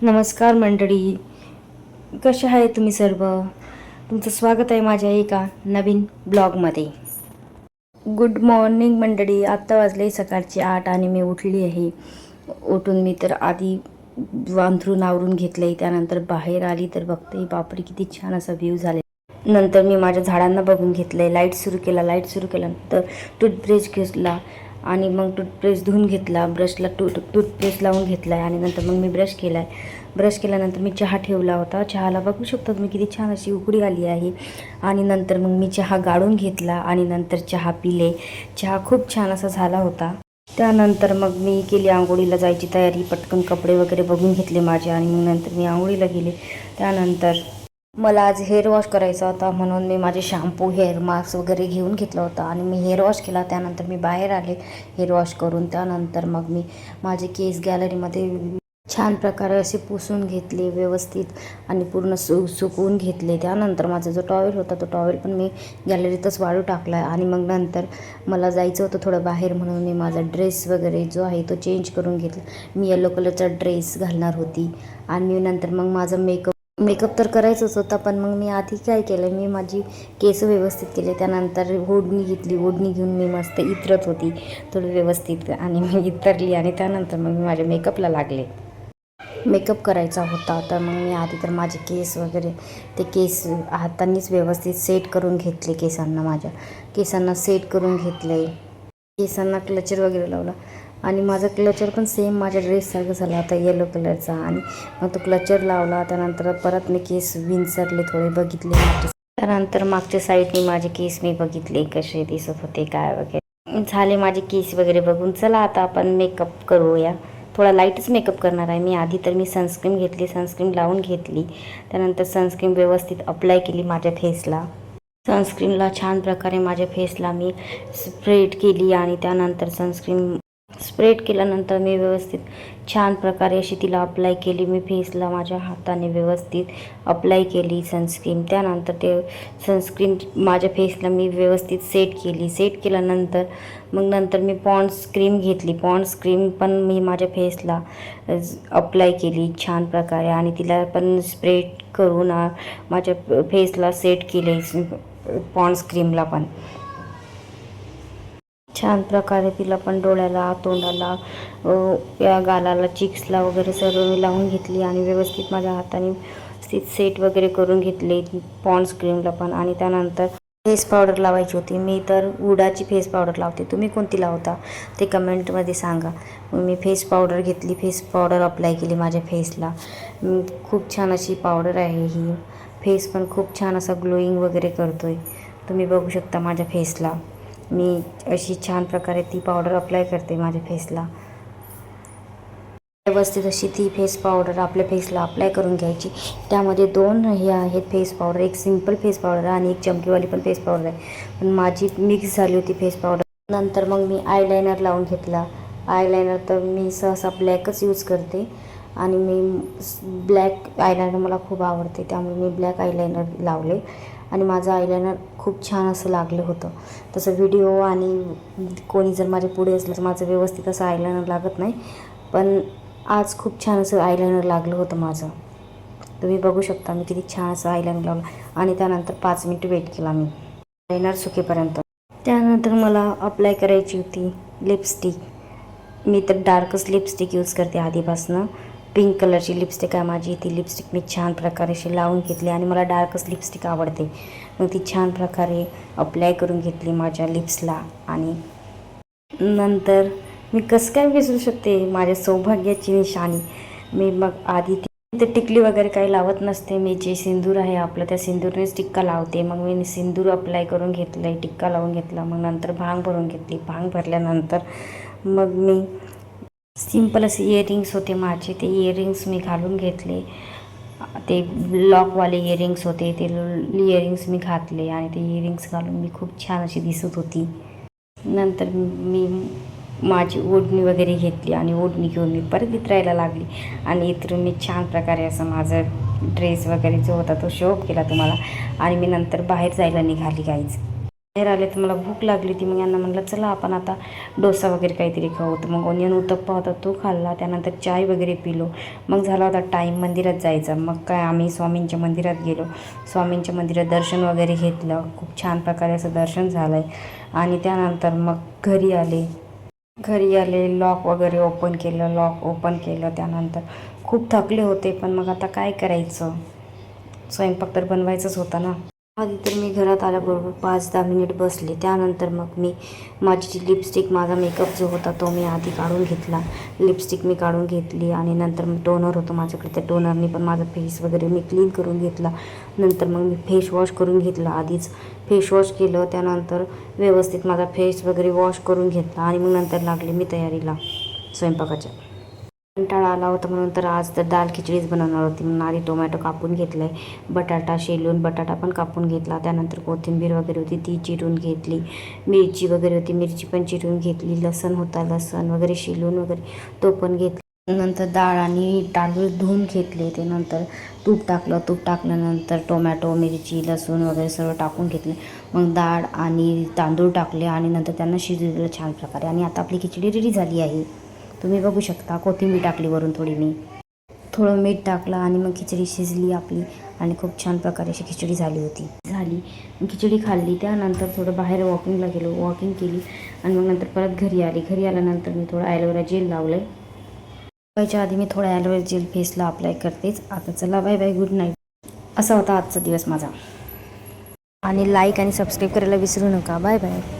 नमस्कार मंडळी, कसे आहे तुम्ही सर्व? तुमचं स्वागत आहे माझ्या एका नवीन ब्लॉगमध्ये. गुड मॉर्निंग मंडळी. आत्ता वाजले सकाळचे 8 आणि मी उठली आहे. उठून मी तर आधी अंथरूण आवरून घेतलं आहे. त्यानंतर बाहेर आली तर बघते, बापरे किती छान असा व्ह्यू झाले. नंतर मी माझ्या झाडांना बघून घेतलं आहे. लाईट सुरू केल्यानंतर टूथब्रश घेतला आणि मग टूथब्रश धुवून घेतला. ब्रशला टूथब्रश लावून घेतला आहे आणि नंतर मग मी ब्रश केला आहे. ब्रश केल्यानंतर मी चहा ठेवला होता. चहाला बघू शकता तुम्ही किती छान अशी उकळी आली आहे. आणि नंतर मग मी चहा गाळून घेतला आणि नंतर चहा पिले. चहा खूप छान असा झाला होता. त्यानंतर मग मी केली आंघोळीला जायची तयारी. पटकन कपडे वगैरे बघून घेतले माझे आणि मग नंतर मी आंघोळीला गेले. त्यानंतर मला आज हेअर वॉश करायचा होता म्हणून मी माझे शॅम्पू, हेअर मास्क वगैरे घेऊन घेतला होता आणि मी हेअर वॉश केला. त्यानंतर मी बाहेर आले हेअर वॉश करून. त्यानंतर मग मी माझे केस गॅलरीमध्ये छान प्रकारे असे पुसून घेतले व्यवस्थित आणि पूर्ण सुकवून घेतले. त्यानंतर माझा जो टॉवेल होता तो टॉवेल पण मी गॅलरीतच वाळू टाकला आहे आणि मग नंतर मला जायचं होतं थोडं बाहेर म्हणून मी माझा ड्रेस वगैरे जो आहे तो चेंज करून घेतला. मी येलो कलरचा ड्रेस घालणार होती आणि नंतर मग माझा मेकअप तर करायचंच होता. पण मग मी आधी काय केलं, मी माझी केस व्यवस्थित केले. त्यानंतर ओढणी घेतली. ओढणी घेऊन मी मस्त इतरत होती थोडं व्यवस्थित आणि मी इतरली आणि त्यानंतर मग मी माझ्या मेकअपला लागले. मेकअप करायचा होता तर मग मी आधी तर माझे केस वगैरे ते केस हातांनीच व्यवस्थित सेट करून घेतले. माझ्या केसांना सेट करून घेतले. केसांना क्लचर वगैरे लावला आणि माझा क्लचर पण सेम माझ्या ड्रेससारखं झाला होता येलो कलरचा आणि मग तो क्लचर लावला. त्यानंतर परत मी केस विंचरले, थोडे बघितले. त्यानंतर मागच्या साईडने माझे केस मी बघितले कसे दिसत होते काय वगैरे. झाले माझे केस वगैरे बघून. चला आता आपण मेकअप करूया. थोडा लाईटच मेकअप करणार आहे मी. आधी तर मी सनस्क्रीन घेतली, सनस्क्रीन लावून घेतली. त्यानंतर सनस्क्रीन व्यवस्थित अप्लाय केली माझ्या फेसला. सनस्क्रीनला छान प्रकारे माझ्या फेसला मी स्प्रेड केली आणि त्यानंतर सनस्क्रीन स्प्रेड केल्यानंतर मी व्यवस्थित छान प्रकारे अशी तिला अप्लाय केली. मी फेसला माझ्या हाताने व्यवस्थित अप्लाय केली सनस्क्रीन. त्यानंतर ते सनस्क्रीन माझ्या फेसला मी व्यवस्थित सेट केली. सेट केल्यानंतर मग नंतर मी पॉन्ड्स क्रीम घेतली. पॉन्ड्स क्रीम पण मी माझ्या फेसला अप्लाय केली छान प्रकारे आणि तिला पण स्प्रेड करून माझ्या फेसला सेट केले पॉन्ड्स क्रीमला पण छान प्रकारे. तिला पण डोळ्याला, तोंडाला, या गालाला, चिक्सला वगैरे सर्व मी लावून घेतली आणि व्यवस्थित माझ्या हाताने सेट वगैरे करून घेतले पॉन्ड्स क्रीमला पण. आणि त्यानंतर फेस पावडर लावायची होती. मी तर उडाची फेस पावडर लावते. तुम्ही कोणती लावता ते कमेंटमध्ये सांगा. मग मी फेस पावडर घेतली, फेस पावडर अप्लाय केली माझ्या फेसला. खूप छान अशी पावडर आहे ही. फेस पण खूप छान असा ग्लोईंग वगैरे करतो आहे. तुम्ही बघू शकता माझ्या फेसला. मी अशी छान प्रकारे ती पावडर अप्लाय करते माझ्या फेसला. व्यवस्थित अशी ती फेस पावडर आपल्या फेसला अप्लाय करून घ्यायची. त्यामध्ये 2 हे आहेत फेस पावडर, एक सिंपल फेस पावडर आणि एक चमकीवाली पण फेस पावडर आहे. पण माझी मिक्स झाली होती फेस पावडर. नंतर मग मी आयलायनर लावून घेतला. आयलायनर तर मी सहसा ब्लॅकच यूज करते आणि मी ब्लॅक आयलायनर मला खूप आवडते त्यामुळे मी ब्लॅक आयलायनर लावले आणि माझं आयलायनर खूप छान असं लागलं होतं. तसं व्हिडिओ आणि कोणी जर माझ्या पुढे असलं तर माझं व्यवस्थित असं आयलायनर लागत नाही. पण आज खूप छान असं आयलायनर लागलं होतं माझं. तुम्ही बघू शकता मी किती छान असं आयलायनर लावलं आणि त्यानंतर 5 मिनिट वेट केला मी आयलायनर सुकेपर्यंत. त्यानंतर मला अप्लाय करायची होती लिपस्टिक. मी तर डार्कच लिपस्टिक यूज करते आधीपासून. पिंक कलरची लिपस्टिक आहे माझी. ती लिपस्टिक मी छान प्रकारे अशी लावून घेतली आणि मला डार्कच लिपस्टिक आवडते. मग ती छान प्रकारे अप्लाय करून घेतली माझ्या लिप्सला. आणि नंतर मी कसं काय विसरू शकते माझ्या सौभाग्याची निशाणी. मी मग आधी ते टिकली वगैरे काही लावत नसते. मी जे सिंदूर आहे आपलं त्या सिंदूरनेच टिक्का लावते. मग मी सिंदूर अप्लाय करून घेतलं आहे, टिक्का लावून घेतला. मग नंतर भांग भरून घेतली. भांग भरल्यानंतर मग मी सिंपल असे इयरिंग्स होते माझे, ते इयरिंग्स मी घालून घेतले. ते लॉकवाले इयरिंग्स होते ते इयरिंग्स मी घातले आणि ते इयरिंग्स घालून मी खूप छान अशी दिसत होती. नंतर मी माझी ओढणी वगैरे घेतली आणि ओढणी घेऊन मी परत इतरायला लागली आणि इतरून मी छान प्रकारे असं माझं ड्रेस वगैरे जो होता तो शो केला तुम्हाला आणि मी नंतर बाहेर जायला निघाली गाईज. बाहेर आले तर मला भूक लागली होती. मग यांना म्हणलं चला आपण आता डोसा वगैरे काहीतरी खाऊ. तर मग ओनियन उत्तप्पा होता तो खाल्ला. त्यानंतर चाय वगैरे पिलो. मग झाला होता टाईम मंदिरात जायचा. मग काय आम्ही स्वामींच्या मंदिरात गेलो. स्वामींच्या मंदिरात दर्शन वगैरे घेतलं. खूप छान प्रकारे असं दर्शन झालं आहे. आणि त्यानंतर मग घरी आले लॉक वगैरे ओपन केलं. त्यानंतर खूप थकले होते, पण मग आता काय करायचं, स्वयंपाक तर बनवायचाच होता ना. आधी तर मी घरात आल्याबरोबर 5-10 मिनिट बसले. त्यानंतर मग मी माझी जी लिपस्टिक, माझा मेकअप जो होता तो मी आधी काढून घेतला. लिपस्टिक मी काढून घेतली आणि नंतर मग टोनर होतं माझ्याकडे. त्या टोनरने पण माझा फेस वगैरे मी क्लीन करून घेतला. नंतर मग मी फेस वॉश करून घेतला. आधीच फेस वॉश केलं. त्यानंतर व्यवस्थित माझा फेस वगैरे वॉश करून घेतला आणि मग नंतर लागले मी तयारीला स्वयंपाकाच्या. कंटाळा आला होता म्हणून तर आज तर दाल खिचडीच बनवणार होती. म्हणून आधी टोमॅटो कापून घेतला आहे, बटाटा शेलून बटाटा पण कापून घेतला. त्यानंतर कोथिंबीर वगैरे होती ती चिरून घेतली. मिरची वगैरे होती, मिरची पण चिरून घेतली. लसण होता, लसण वगैरे शिलून वगैरे तो पण घेतला. नंतर डाळ आणि तांदूळ धुवून घेतले. ते नंतर तूप टाकल्यानंतर टोमॅटो, मिरची, लसूण वगैरे सर्व टाकून घेतले. मग डाळ आणि तांदूळ टाकले आणि नंतर त्यांना शिजवलं छान प्रकारे. आणि आता आपली खिचडी रेडी झाली आहे. तुम्ही बघू शकता. कोथिंबीर टाकली वरून थोडं मीठ टाकलं आणि मग खिचडी शिजली आपली आणि खूप छान प्रकारे अशी खिचडी झाली. मग खिचडी खाल्ली. त्यानंतर थोडं बाहेर वॉकिंगला गेलो, वॉकिंग केली आणि मग नंतर परत घरी आल्यानंतर मी थोडं ॲलोवेरा जेल लावलं आहे. व्हायच्या आधी मी थोडं ॲलोवेरा जेल फेसला अप्लाय करतेच. आता चला बाय बाय, गुड नाईट. असा होता आजचा दिवस माझा. आणि लाईक आणि सबस्क्राईब करायला विसरू नका. Bye bye.